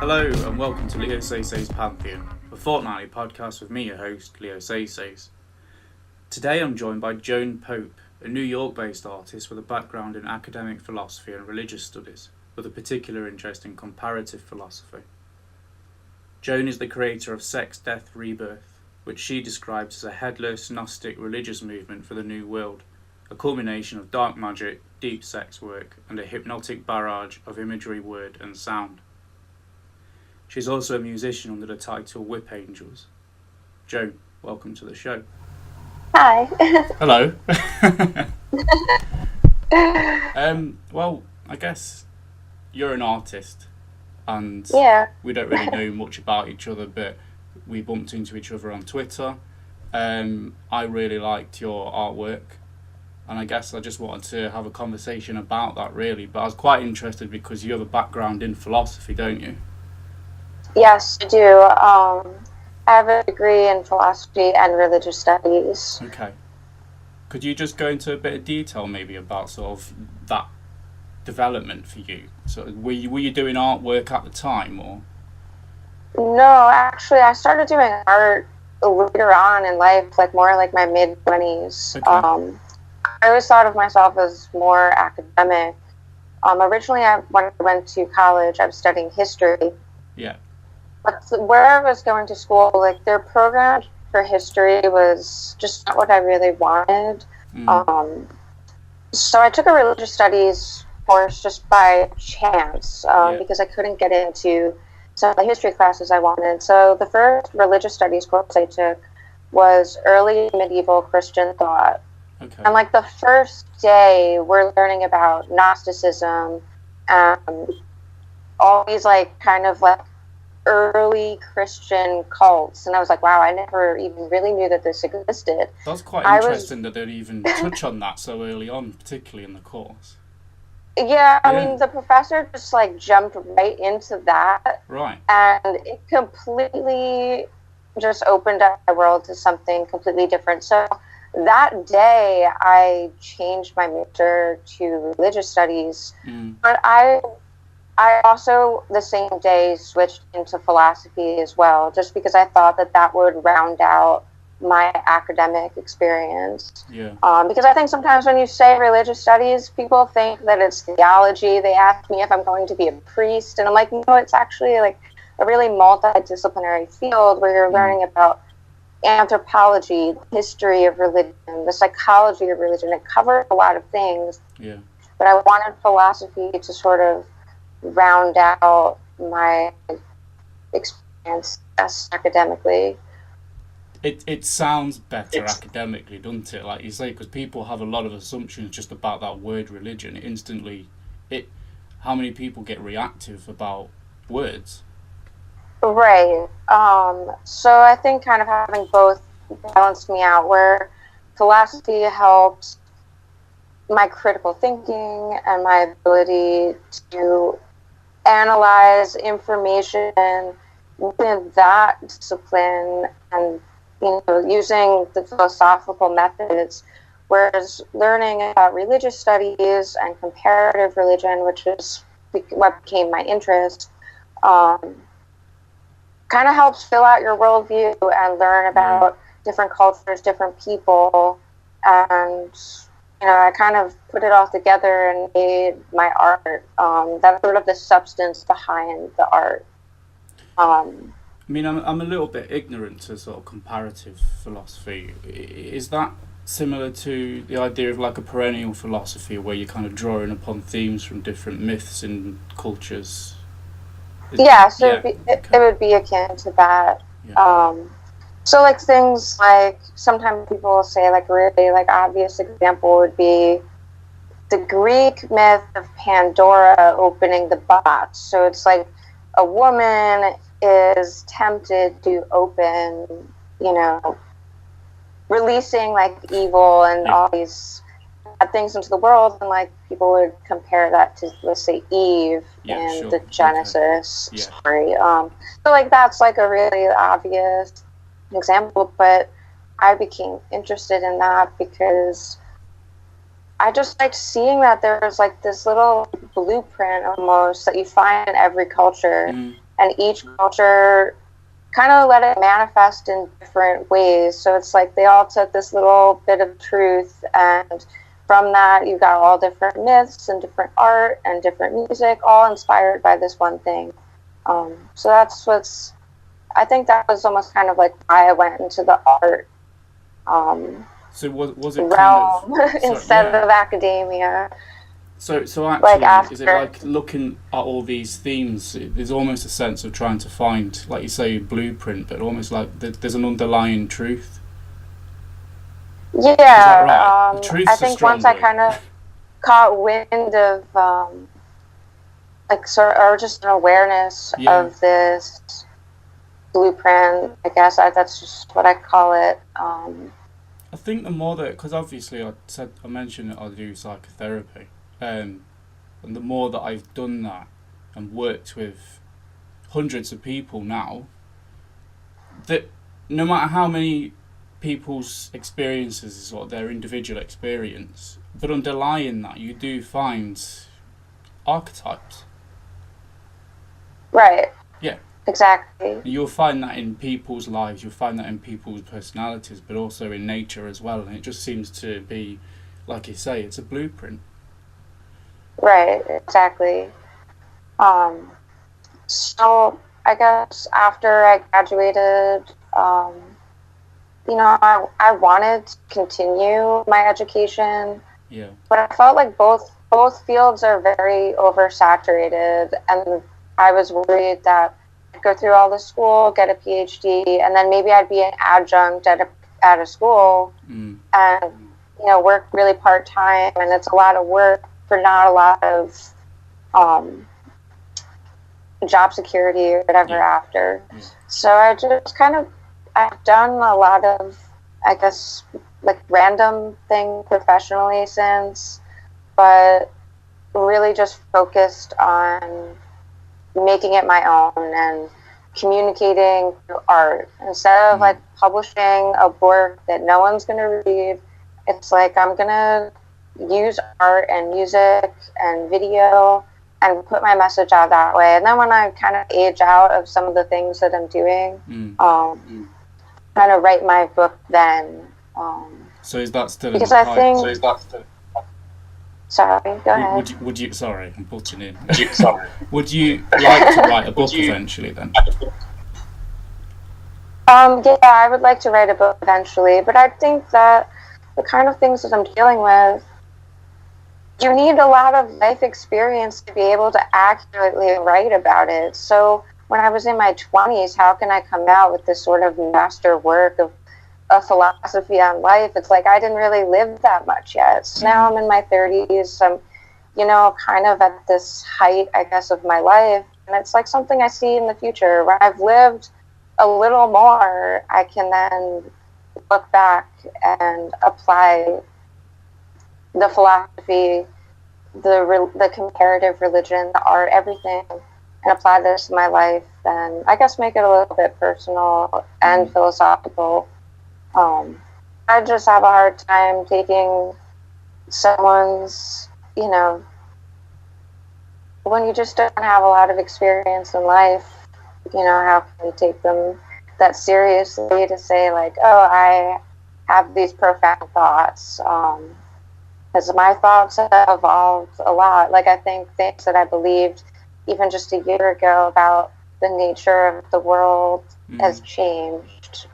Hello and welcome to Leo Say's Pantheon, a fortnightly podcast with me, your host, Leo Say's. Today I'm joined by Joan Pope, a New York-based artist with a background in academic philosophy and religious studies, with a particular interest in comparative philosophy. Joan is the creator of Sex, Death, Rebirth, which she describes as a headless, Gnostic religious movement for the New World, a culmination of dark magic, deep sex work, and a hypnotic barrage of imagery, word, and sound. She's also a musician under the title Whip Angels. Joan, welcome to the show. Hi. Hello. Well, I guess you're an artist, and we don't really know much about each other, but we bumped into each other on Twitter. I really liked your artwork, and I guess I just wanted to have a conversation about that, really. But I was quite interested because you have a background in philosophy, don't you? Yes, I do. I have a degree in philosophy and religious studies. Okay. Could you just go into a bit of detail maybe about sort of that development for you? So were you doing artwork at the time, or? No, actually, I started doing art later on in life, more like my mid-20s. Okay. I always thought of myself as more academic. Originally, when I went to college, I was studying history. Yeah. But where I was going to school, their program for history was just not what I really wanted. So I took a religious studies course just by chance because I couldn't get into some of the history classes I wanted. So the first religious studies course I took was early medieval Christian thought. Okay. And the first day, we're learning about Gnosticism and all these early Christian cults, and I was like, wow, I never even really knew that this existed. That's quite interesting that they'd even touch on that so early on, particularly in the course. Yeah, I mean, the professor just jumped right into that. Right. And it completely just opened up my world to something completely different. So that day, I changed my major to religious studies, but I also, the same day, switched into philosophy as well, just because I thought that would round out my academic experience. Yeah. Because I think sometimes when you say religious studies, people think that it's theology. They ask me if I'm going to be a priest, and I'm like, no, it's actually a really multidisciplinary field where you're learning about anthropology, the history of religion, the psychology of religion. It covers a lot of things. Yeah. But I wanted philosophy to sort of round out my experience academically. It sounds better academically, doesn't it? Like you say, because people have a lot of assumptions just about that word religion. How many people get reactive about words? Right. So I think kind of having both balanced me out, where philosophy helps my critical thinking and my ability to analyze information within that discipline and, using the philosophical methods, whereas learning about religious studies and comparative religion, which is what became my interest, kind of helps fill out your worldview and learn about different cultures, different people, and I kind of put it all together and made my art. That's sort of the substance behind the art. I mean, I'm a little bit ignorant to sort of comparative philosophy. Is that similar to the idea of a perennial philosophy where you're kind of drawing upon themes from different myths and cultures? It would be akin to that. Yeah. So things sometimes people will say really obvious example would be the Greek myth of Pandora opening the box. So it's a woman is tempted to open, releasing evil and all these bad things into the world, and people would compare that to, let's say, Eve in the Genesis story. So that's a really obvious example, but I became interested in that because I just liked seeing that there's this little blueprint almost that you find in every culture and each culture kind of let it manifest in different ways. So it's like they all took this little bit of truth, and from that you got all different myths and different art and different music, all inspired by this one thing. So I think that was almost kind of like why I went into the art So was it realm kind of, instead of academia. So actually, like is it like looking at all these themes? There's almost a sense of trying to find, like you say, blueprint, but almost like there's an underlying truth. Yeah, Is that right? Truth's I a think strong once I word. kind of caught wind of like sort of, or just an awareness of this blueprint, I guess that's just what I call it. I think the more that, because obviously I mentioned that I do psychotherapy, and the more that I've done that and worked with hundreds of people now, that no matter how many people's experiences is what their individual experience, but underlying that you do find archetypes. Right. Yeah. Exactly. You'll find that in people's lives, you'll find that in people's personalities, but also in nature as well, and it just seems to be, like you say, it's a blueprint. Right, exactly. So I guess after I graduated, I wanted to continue my education. Yeah. But I felt like both fields are very oversaturated, and I was worried that I'd go through all the school, get a PhD, and then maybe I'd be an adjunct at a school, and work really part time, and it's a lot of work for not a lot of job security or whatever after. So I just I've done a lot of, I guess, like random thing professionally since, but really just focused on making it my own and communicating through art instead of like publishing a book that no one's going to read. It's like I'm going to use art and music and video and put my message out that way. And then when I kind of age out of some of the things that I'm doing, kind of write my book then. So is that still because in the I pipe? think. Sorry, go ahead. Would you? Sorry, I'm butting in. Would you like to write a book eventually then? Yeah, I would like to write a book eventually, but I think that the kind of things that I'm dealing with, you need a lot of life experience to be able to accurately write about it. So when I was in my 20s, how can I come out with this sort of master work of a philosophy on life? It's like I didn't really live that much yet. So now I'm in my 30s. I'm, kind of at this height, I guess, of my life. And it's like something I see in the future. When I've lived a little more, I can then look back and apply the philosophy, the comparative religion, the art, everything, and apply this to my life, and I guess make it a little bit personal and philosophical. I just have a hard time taking someone's, when you just don't have a lot of experience in life, how can you take them that seriously to say like, oh, I have these profound thoughts? Because my thoughts have evolved a lot. Like, I think things that I believed even just a year ago about the nature of the world has changed.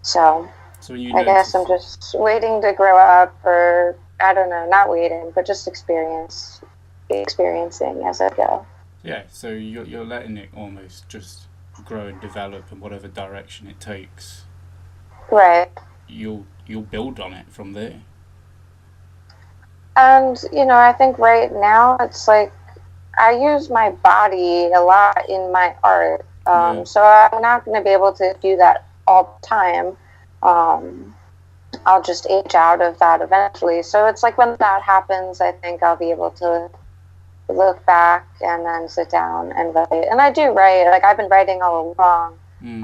So I guess I'm just waiting to grow up, or I don't know, not waiting, but just experiencing as I go. Yeah, so you're letting it almost just grow and develop in whatever direction it takes. Right. You'll build on it from there. And, I think right now it's like I use my body a lot in my art. So I'm not going to be able to do that all the time. I'll just age out of that eventually. So it's like when that happens, I think I'll be able to look back and then sit down and write. And I do write. Like, I've been writing all along.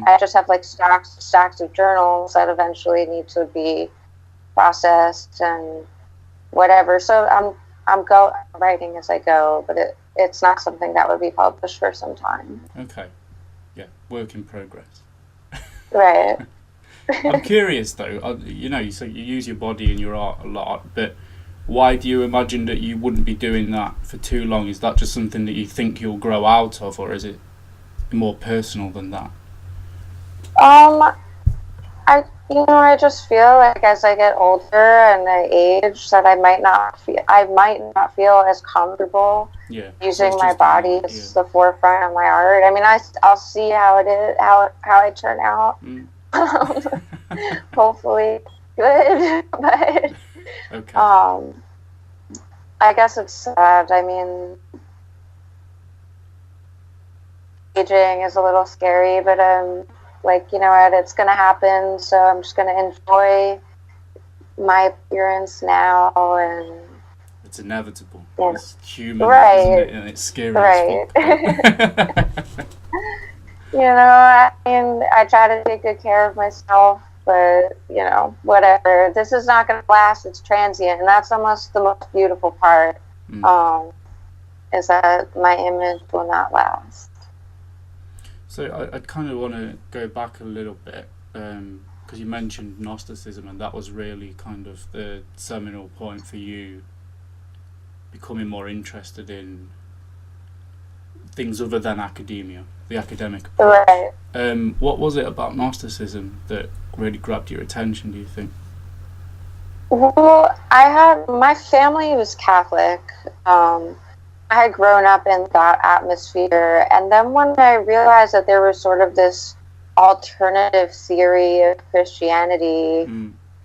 I just have like stacks of journals that eventually need to be processed and whatever. So I'm writing as I go, but it's not something that would be published for some time. Okay. Yeah, work in progress. Right. I'm curious though, you say you use your body in your art a lot, but why do you imagine that you wouldn't be doing that for too long? Is that just something that you think you'll grow out of, or is it more personal than that? I just feel like as I get older and I age, that I might not feel as comfortable using my body as the forefront of my art. I mean, I'll see how it is, how I turn out. Hopefully good, but okay. I guess it's sad. I mean, aging is a little scary, but like, you know what, it's gonna happen, so I'm just gonna enjoy my appearance now, and it's inevitable. Yeah. It's human, right. Isn't it? And it's scary right. as fuck. You know, I mean, I try to take good care of myself, but, you know, whatever. This is not going to last. It's transient, and that's almost the most beautiful part, is that my image will not last. So I kind of want to go back a little bit, because you mentioned Gnosticism, and that was really kind of the seminal point for you becoming more interested in things other than academia, the academic approach. Right. What was it about Gnosticism that really grabbed your attention, do you think? Well, my family was Catholic. I had grown up in that atmosphere, and then when I realized that there was sort of this alternative theory of Christianity,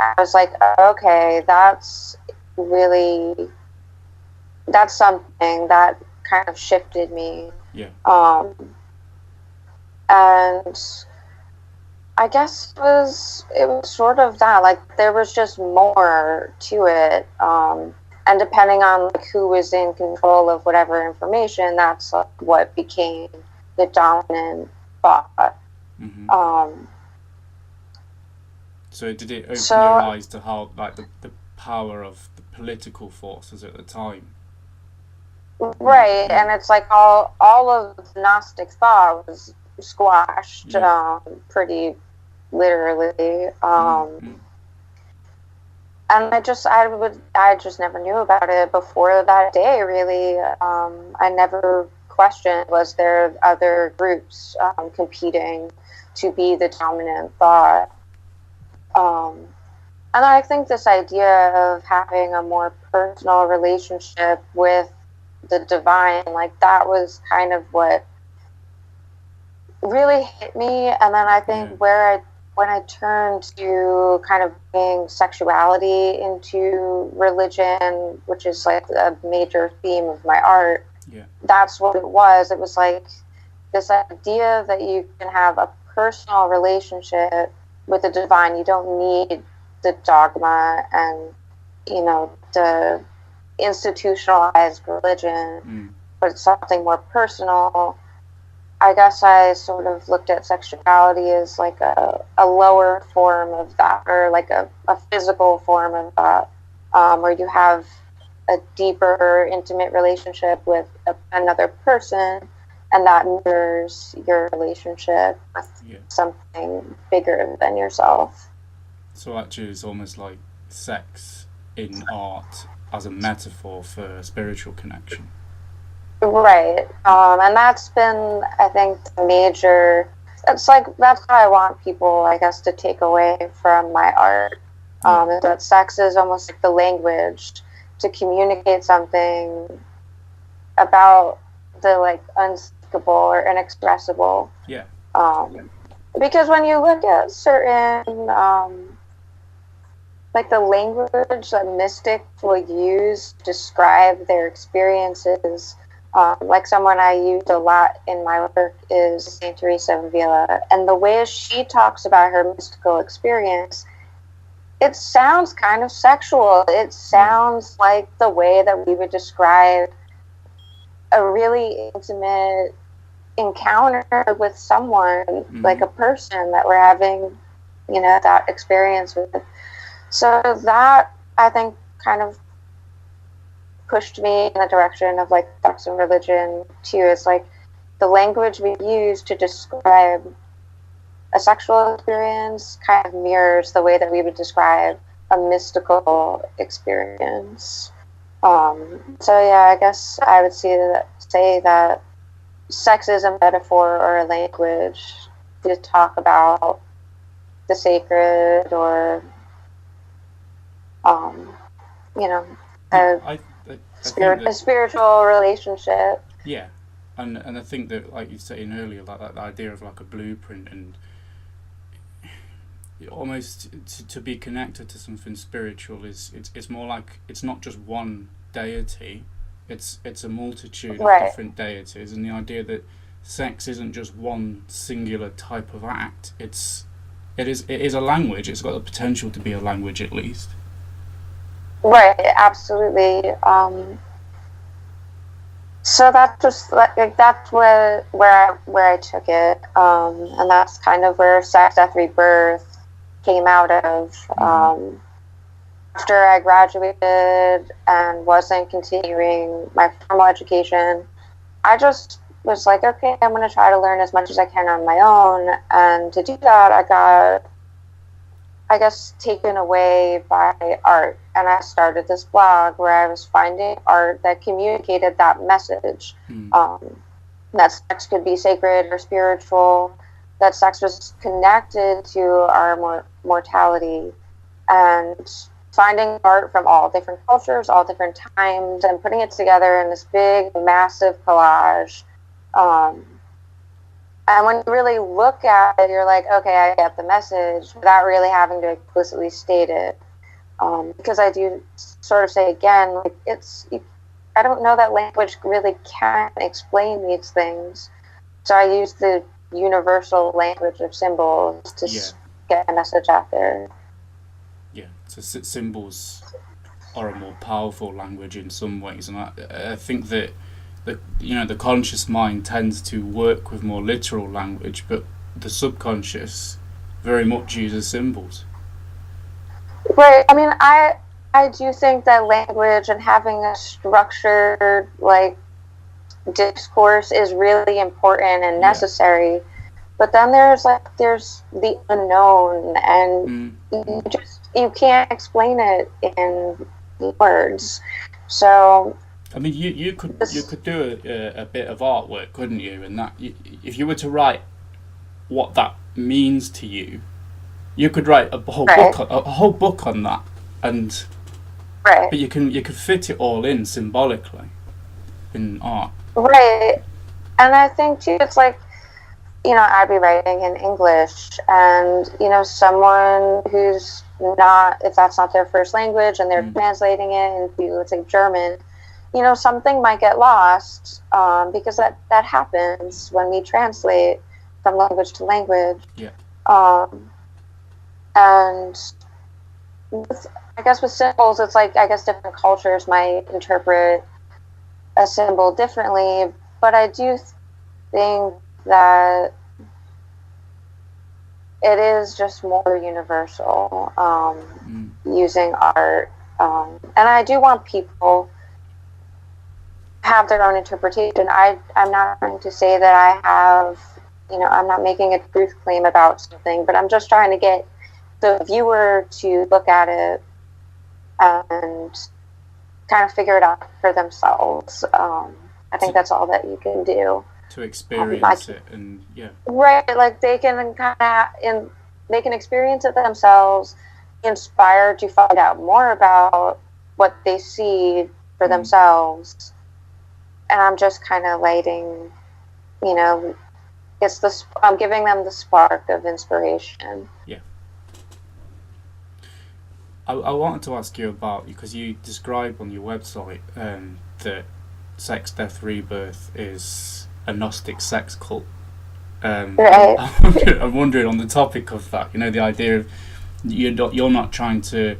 I was like, okay, that's something that kind of shifted me. Yeah. And I guess it was sort of that, like there was just more to it. And depending on like who was in control of whatever information, that's like what became the dominant thought. So did it open your eyes to how like the power of the political forces at the time? Right, and it's like all of Gnostic thought was squashed, pretty literally. And I just never knew about it before that day, really. I never questioned, was there other groups competing to be the dominant thought? And I think this idea of having a more personal relationship with the divine, like that was kind of what really hit me. And then I think when I turned to kind of bringing sexuality into religion, which is like a major theme of my art, that's what it was. It was like this idea that you can have a personal relationship with the divine. You don't need the dogma and, you know, the institutionalized religion, but it's something more personal. I guess I sort of looked at sexuality as like a lower form of that, or like a physical form of that, where you have a deeper, intimate relationship with another person, and that mirrors your relationship with something bigger than yourself. So actually it's almost like sex in art as a metaphor for a spiritual connection. Right. And that's been, I think, the major... that's how I want people, I guess, to take away from my art. Is that sex is almost like the language to communicate something about the, like, unspeakable or inexpressible. Yeah. Because when you look at certain... like the language that mystics will use to describe their experiences, like someone I use a lot in my work is Saint Teresa of Avila, and the way she talks about her mystical experience, it sounds kind of sexual. It sounds like the way that we would describe a really intimate encounter with someone, like a person that we're having, you know, that experience with. So that, I think, kind of pushed me in the direction of like sex and religion too. It's like the language we use to describe a sexual experience kind of mirrors the way that we would describe a mystical experience. So yeah, I guess I would say that sex is a metaphor or a language to talk about the sacred or, you know, a spiritual relationship. Yeah, and I think that, like you were saying earlier, like that idea of like a blueprint, and almost to be connected to something spiritual it's more like it's not just one deity, it's a multitude of different deities, and the idea that sex isn't just one singular type of act. It is a language. It's got the potential to be a language, at least. Right, absolutely. So that's just like that's where I took it, and that's kind of where sex, death, rebirth came out of. After I graduated and wasn't continuing my formal education, I just was like, okay, I'm going to try to learn as much as I can on my own. And to do that, I got, I guess, taken away by art. And I started this blog where I was finding art that communicated that message. That sex could be sacred or spiritual, that sex was connected to our mortality, and finding art from all different cultures, all different times, and putting it together in this big, massive collage. And when you really look at it, you're like, okay, I get the message, without really having to explicitly state it. Because I do sort of say again, like I don't know that language really can explain these things. So I use the universal language of symbols to get a message out there. Yeah, so symbols are a more powerful language in some ways, and I think that the conscious mind tends to work with more literal language, but the subconscious very much uses symbols. Right. I mean, I do think that language and having a structured discourse is really important and necessary. But then there's the unknown, and you can't explain it in words. So I mean, you could do a bit of artwork, couldn't you? And that if you were to write what that means to you, you could write a whole book on that, and but you could fit it all in symbolically in art. Right. And I think too, it's like, I'd be writing in English, and someone who's not, if that's not their first language, and they're translating it into, let's say, German, something might get lost, because that happens when we translate from language to language. Yeah. And I guess with symbols, it's like, I guess different cultures might interpret a symbol differently, but I do think that it is just more universal, using art. And I do want people to have their own interpretation. I'm not trying to say that I have, I'm not making a truth claim about something, but I'm just trying to get the viewer to look at it and kind of figure it out for themselves. I think that's all that you can do. To experience it, and right, like they can they can experience it themselves, inspired to find out more about what they see for themselves. And I'm just kind of lighting, I'm giving them the spark of inspiration. Yeah. I wanted to ask you about, because you describe on your website that Sex, Death, Rebirth is a Gnostic sex cult. Right. I'm wondering on the topic of that, the idea of you're not trying to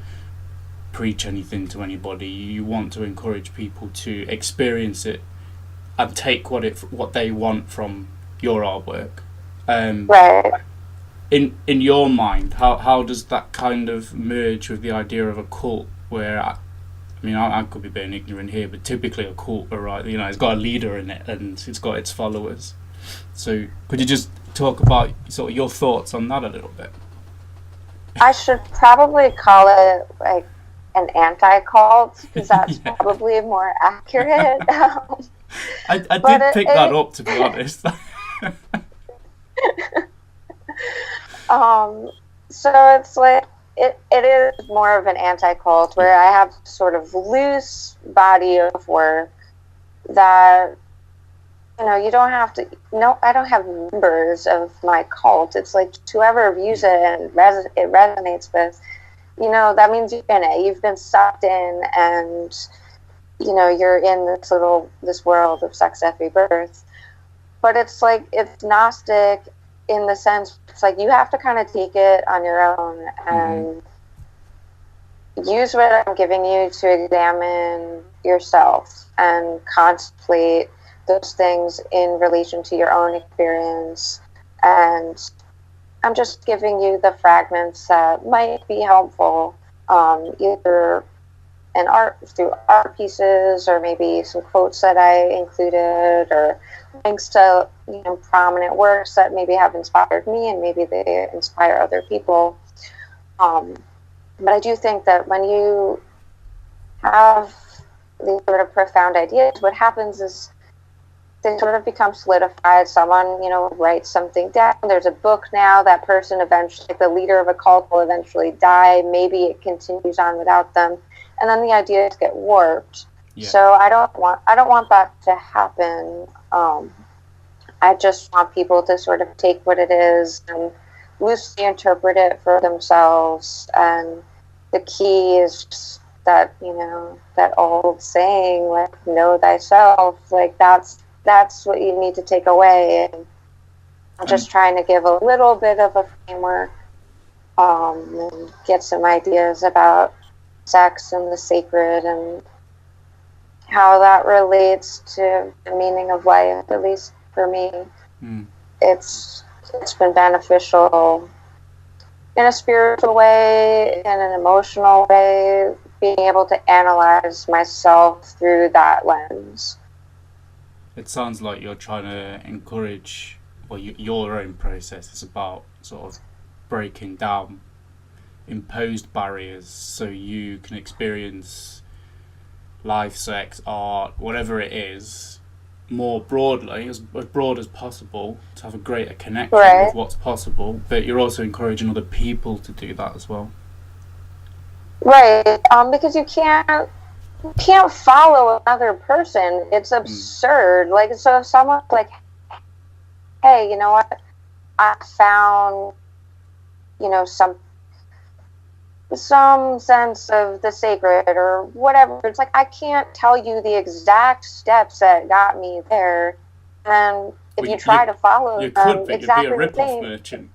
preach anything to anybody. You want to encourage people to experience it and take what they want from your artwork. Right. In your mind, how does that kind of merge with the idea of a cult, where I mean, I could be being ignorant here, but typically a cult, right? You know, it's got a leader in it and it's got its followers. So could you just talk about sort of your thoughts on that a little bit? I should probably call it like an anti-cult, because that's probably more accurate. I did pick that up, to be honest. So it's like it is more of an anti-cult, where I have sort of loose body of work that, you know, you don't have to. No, I don't have members of my cult. It's like whoever views it and it resonates with, you know, that means you're in it. You've been sucked in, and you know you're in this world of sex after birth. But it's like it's Gnostic in the sense it's like you have to kind of take it on your own and use what I'm giving you to examine yourself and contemplate those things in relation to your own experience. And I'm just giving you the fragments that might be helpful, either through art pieces, or maybe some quotes that I included, or links to, you know, prominent works that maybe have inspired me and maybe they inspire other people. But I do think that when you have these sort of profound ideas, what happens is they sort of become solidified. Someone, you know, writes something down. There's a book now. That person eventually, like the leader of a cult, will eventually die. Maybe it continues on without them, and then the ideas get warped. Yeah. So I don't want that to happen. I just want people to sort of take what it is and loosely interpret it for themselves. And the key is just that, you know, that old saying, like, know thyself. Like, that's what you need to take away. And I'm just trying to give a little bit of a framework, and get some ideas about sex and the sacred and how that relates to the meaning of life. At least for me, it's been beneficial in a spiritual way, in an emotional way, being able to analyze myself through that lens. It sounds like you're trying to encourage, or your own process is about sort of breaking down imposed barriers so you can experience life, sex, art, whatever it is, more broadly, as broad as possible, to have a greater connection with what's possible. But you're also encouraging other people to do that as well. Right, because you can't follow another person. It's absurd. Like, so if someone's like, hey, you know what, I found, you know, some sense of the sacred or whatever, it's like, I can't tell you the exact steps that got me there. And if you try to follow you them, could, but exactly you'd be a the same. rip-off merchant.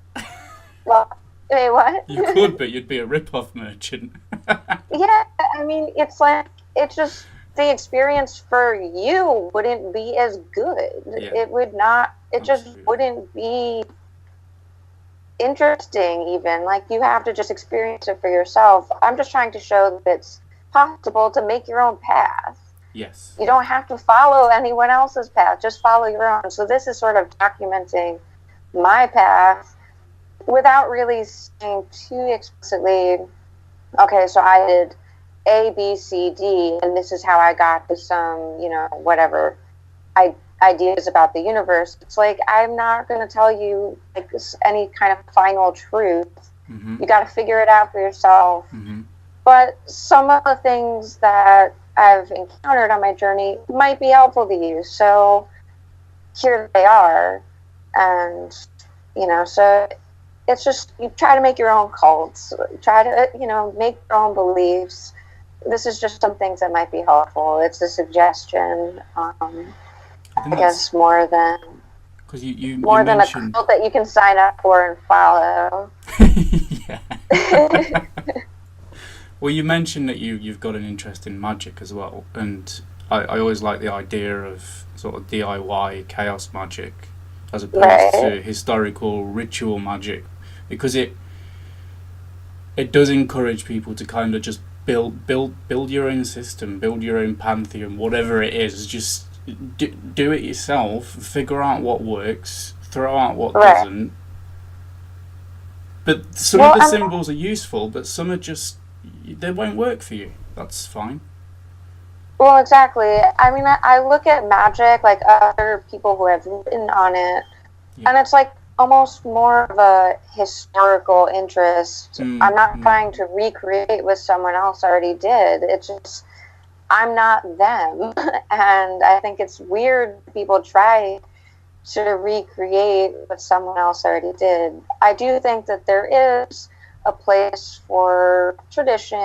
Well, wait, what? You could, but you'd be a rip-off merchant. Yeah, I mean, it's like, it's just, the experience for you wouldn't be as good. Yeah. It would not, it Absolutely. just wouldn't be interesting even. Like, you have to just experience it for yourself. I'm just trying to show that it's possible to make your own path. Yes. You don't have to follow anyone else's path, just follow your own. So this is sort of documenting my path without really saying too explicitly, okay, so I did A, B, C, D, and this is how I got to some, you know, whatever ideas about the universe. It's like, I'm not going to tell you like any kind of final truth. You got to figure it out for yourself. But some of the things that I've encountered on my journey might be helpful to you. So here they are. And, you know, so it's just, you try to make your own cults, try to, you know, make your own beliefs. This is just some things that might be helpful. It's a suggestion, I guess, more than you more than mentioned... a cult that you can sign up for and follow. Yeah. Well, you mentioned that you've got an interest in magic as well, and I always like the idea of sort of DIY chaos magic as opposed to historical ritual magic, because it does encourage people to kind of just build your own system, build your own pantheon, whatever it is. Just do it yourself. Figure out what works. Throw out what doesn't. But some of the symbols are useful, but some are just they won't work for you. That's fine. Well, exactly. I mean, I look at magic, like other people who have written on it, and it's like almost more of a historical interest. I'm not trying to recreate what someone else already did. It's just, I'm not them. And I think it's weird people try to recreate what someone else already did. I do think that there is a place for tradition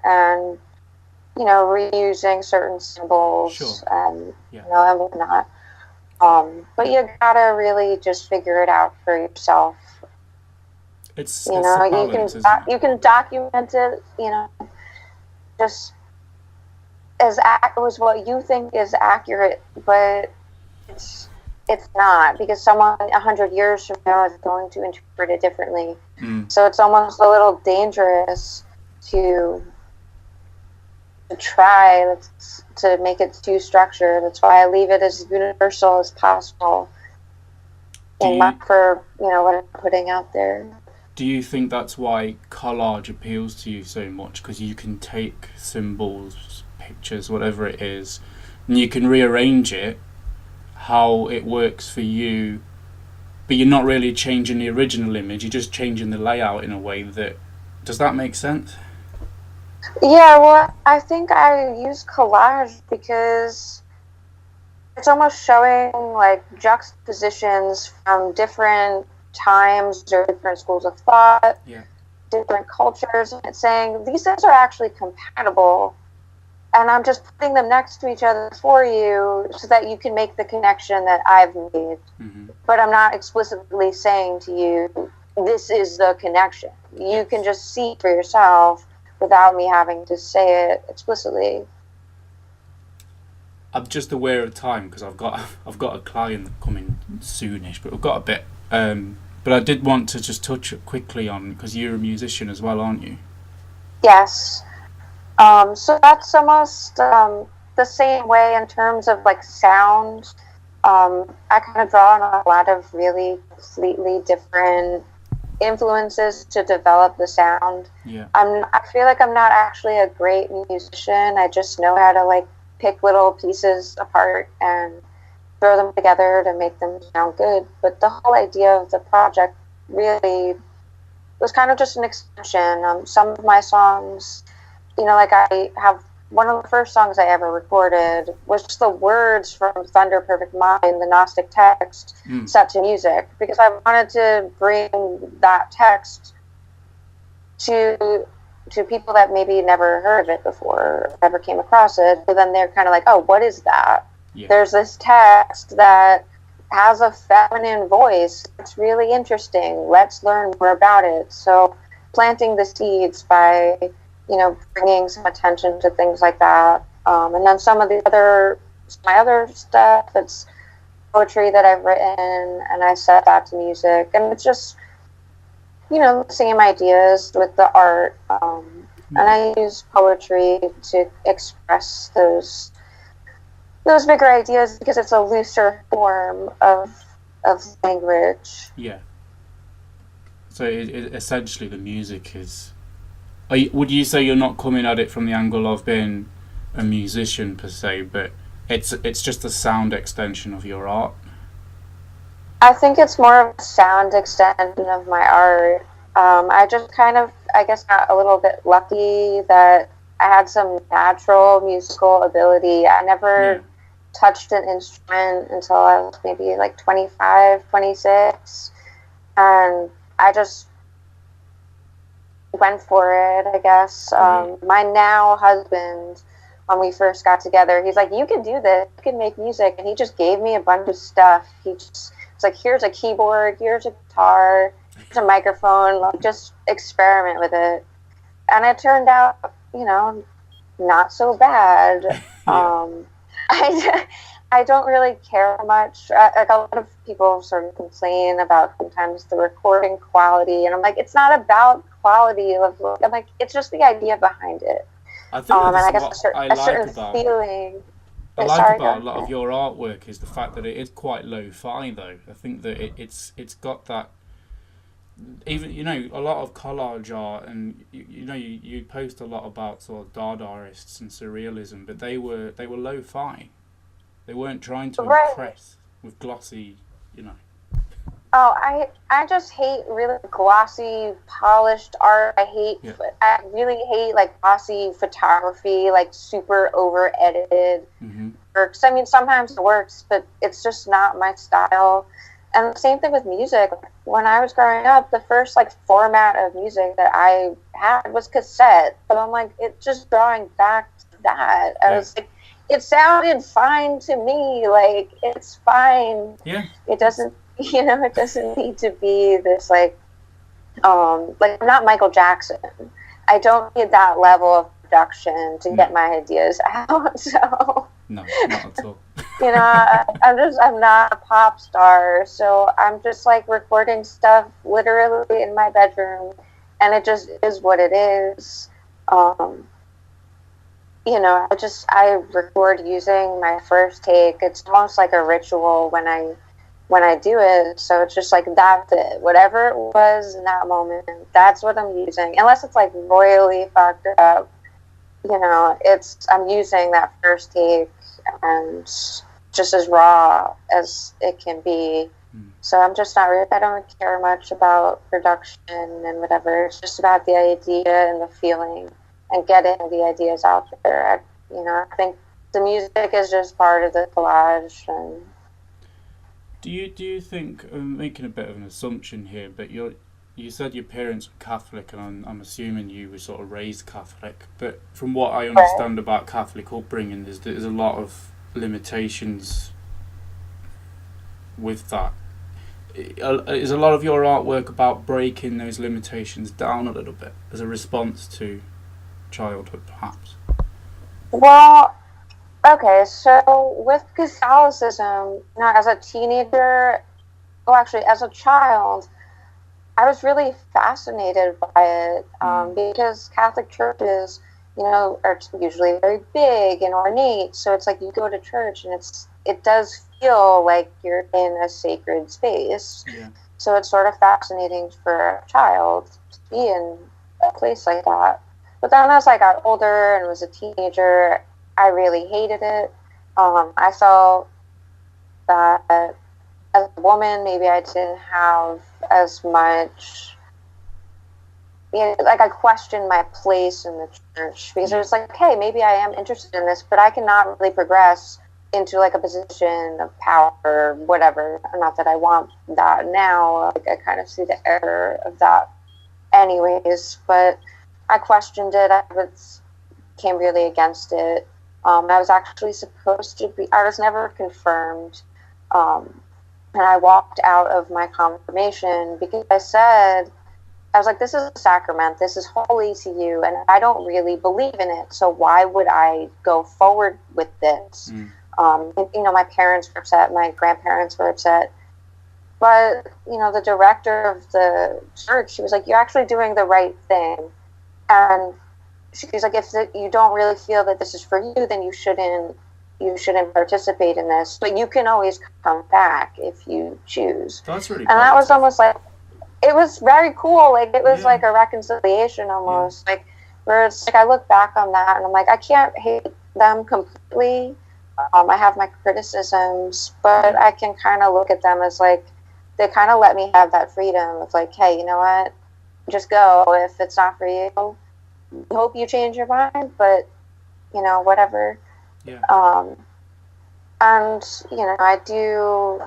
and, you know, reusing certain symbols and, you know, and whatnot. But you gotta really just figure it out for yourself. It's you know, balance, you can document it, you know, just as what you think is accurate, but it's not, because someone 100 years from now is going to interpret it differently. So it's almost a little dangerous to try to make it too structured. That's why I leave it as universal as possible for, you know, what I'm putting out there. Do you think that's why collage appeals to you so much? Because you can take symbols, pictures, whatever it is, and you can rearrange it how it works for you, but you're not really changing the original image, you're just changing the layout in a way that... Does that make sense? Yeah, well, I think I use collage because it's almost showing like juxtapositions from different times or different schools of thought, different cultures, and it's saying these things are actually compatible, and I'm just putting them next to each other for you so that you can make the connection that I've made. But I'm not explicitly saying to you, this is the connection. You can just see for yourself without me having to say it explicitly. I'm just aware of time because I've got a client coming soonish, but we've got a bit. But I did want to just touch quickly on, because you're a musician as well, aren't you? Yes. So that's almost the same way in terms of like sound. I kind of draw on a lot of really completely different influences to develop the sound. I feel like I'm not actually a great musician. I just know how to like pick little pieces apart and throw them together to make them sound good. But the whole idea of the project really was kind of just an extension. Some of my songs, you know, like I have one of the first songs I ever recorded was just the words from Thunder Perfect Mind, the Gnostic text, set to music, because I wanted to bring that text to people that maybe never heard of it before, or never came across it. So then they're kind of like, oh, what is that? There's this text that has a feminine voice. It's really interesting. Let's learn more about it. So planting the seeds by, you know, bringing some attention to things like that. And then my other stuff, it's poetry that I've written, and I set that to music. And it's just, you know, the same ideas with the art. And I use poetry to express those bigger ideas because it's a looser form of language. Yeah. So essentially the music is... would you say you're not coming at it from the angle of being a musician per se, but it's just a sound extension of your art? I think it's more of a sound extension of my art. I just kind of, I guess, got a little bit lucky that I had some natural musical ability. I never touched an instrument until I was maybe like 25, 26. And I just went for it, I guess. My now husband, when we first got together, he's like, you can do this, you can make music. And he just gave me a bunch of stuff. It's like, here's a keyboard, here's a guitar, here's a microphone, like, just experiment with it. And it turned out, you know, not so bad. I don't really care much. Like, a lot of people sort of complain about sometimes the recording quality, and I'm like, it's not about quality. I'm like, it's just the idea behind it. I think And that's I guess what I a like certain about feeling. I like Sorry, go about a lot of ahead. your artwork is the fact that it is quite lo-fi though. I think that it's got that, even a lot of collage art, and you post a lot about sort of Dadaists and surrealism, but they were lo-fi. They weren't trying to Right. impress with glossy, you know. Oh, I just hate really glossy, polished art. Yeah. I really hate like glossy photography, like super over edited Mm-hmm. works. I mean, sometimes it works, but it's just not my style. And the same thing with music. When I was growing up, the first like format of music that I had was cassette. But I'm like, it's just drawing back to that. I Yeah. was like, it sounded fine to me. Like, it's fine. Yeah. It doesn't, it doesn't need to be this like I'm not Michael Jackson. I don't need that level of production to get No. my ideas out. So No, not at all. I'm not a pop star, so I'm just like recording stuff literally in my bedroom, and it just is what it is. Um, I record using my first take. It's almost like a ritual when I do it. So it's just like that's it. Whatever it was in that moment, that's what I'm using. Unless it's like royally fucked up, I'm using that first take and just as raw as it can be. So I'm just not really, I don't care much about production and whatever. It's just about the idea and the feeling and getting the ideas out there. I think the music is just part of the collage. And Do you think, I'm making a bit of an assumption here, but you said your parents were Catholic, and I'm assuming you were sort of raised Catholic. But from what I understand about Catholic upbringing, there's a lot of limitations with that. Is a lot of your artwork about breaking those limitations down a little bit as a response to childhood, perhaps? well, okay, so with Catholicism, as a teenager, well, actually, as a child, I was really fascinated by it because Catholic churches, are usually very big and ornate. So it's like you go to church and it does feel like you're in a sacred space. Yeah. So it's sort of fascinating for a child to be in a place like that. But then as I got older and was a teenager, I really hated it. I felt that as a woman, maybe I didn't have as much. Like I questioned my place in the church because it was like, hey, maybe I am interested in this, but I cannot really progress into like a position of power or whatever. Not that I want that now. Like I kind of see the error of that, anyways. But I questioned it. Came really against it. I was actually supposed to be. I was never confirmed. And I walked out of my confirmation because I was like, this is a sacrament. This is holy to you, and I don't really believe in it. So why would I go forward with this? My parents were upset. My grandparents were upset. But, the director of the church, she was like, you're actually doing the right thing. And she's like, if you don't really feel that this is for you, then you shouldn't participate in this. But you can always come back if you choose. That's really And that was positive. almost like, it was very cool. Like it was like a reconciliation almost. Like where it's like I look back on that and I'm like, I can't hate them completely. I have my criticisms, but I can kind of look at them as like they kind of let me have that freedom of like, hey, you know what? Just go. If it's not for you, hope you change your mind. But whatever. Yeah. And I do.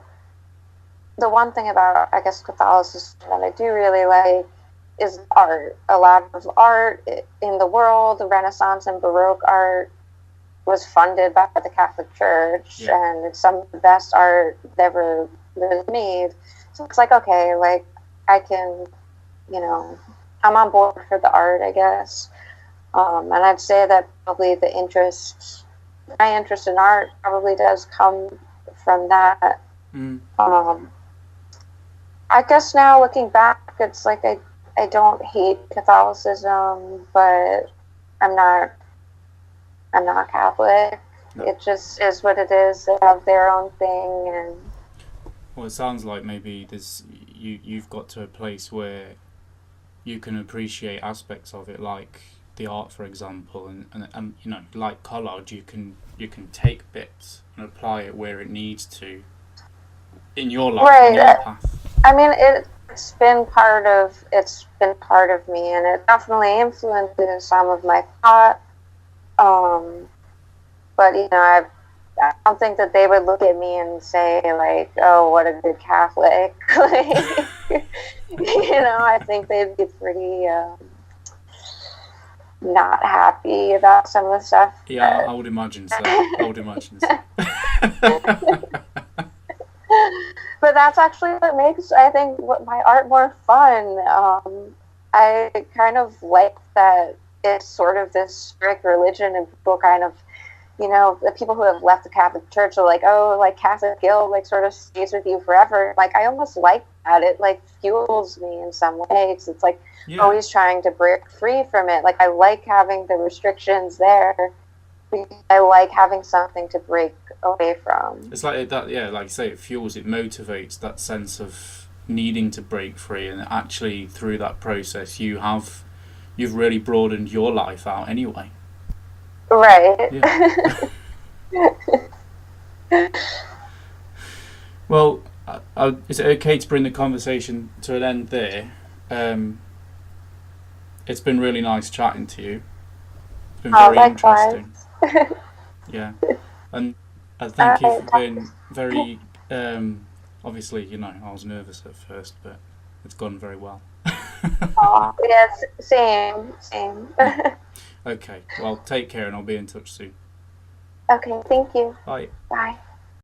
The one thing about, I guess, Catholicism that I do really like is art. A lot of art in the world, the Renaissance and Baroque art, was funded by the Catholic Church, and it's some of the best art ever made. So it's like, okay, like I can, I'm on board for the art, I guess. And I'd say that probably my interest in art probably does come from that. I guess now looking back, it's like I don't hate Catholicism, but I'm not I'm not Catholic. No. It just is what it is. They have their own thing, and Well, it sounds like maybe you've got to a place where you can appreciate aspects of it, like the art, for example, and you know, like Collage, you can take bits and apply it where it needs to in your life, in your path. I mean, it's been part of me, and it definitely influences some of my thought. But you know, I don't think that they would look at me and say like, "Oh, what a good Catholic." Like, you know, I think they'd be pretty not happy about some of the stuff. Yeah, I would imagine so. But that's actually what makes, I think, my art more fun. I kind of like that it's sort of this strict religion, and people kind of, you know, the people who have left the Catholic Church are like, oh, like Catholic guilt, like sort of stays with you forever. Like, I almost like that. It like fuels me in some ways. It's like always trying to break free from it. Like, I like having the restrictions there. I like having something to break away from. It's like that, yeah, like you say, it fuels, it motivates that sense of needing to break free, and actually through that process you've really broadened your life out anyway. Right. Yeah. Well, is it okay to bring the conversation to an end there? It's been really nice chatting to you. It's been very interesting. Yeah, and I think you've been very, obviously, you know, I was nervous at first, but it's gone very well. Yes, same. Okay, well, take care and I'll be in touch soon. Okay, thank you. Bye. Bye.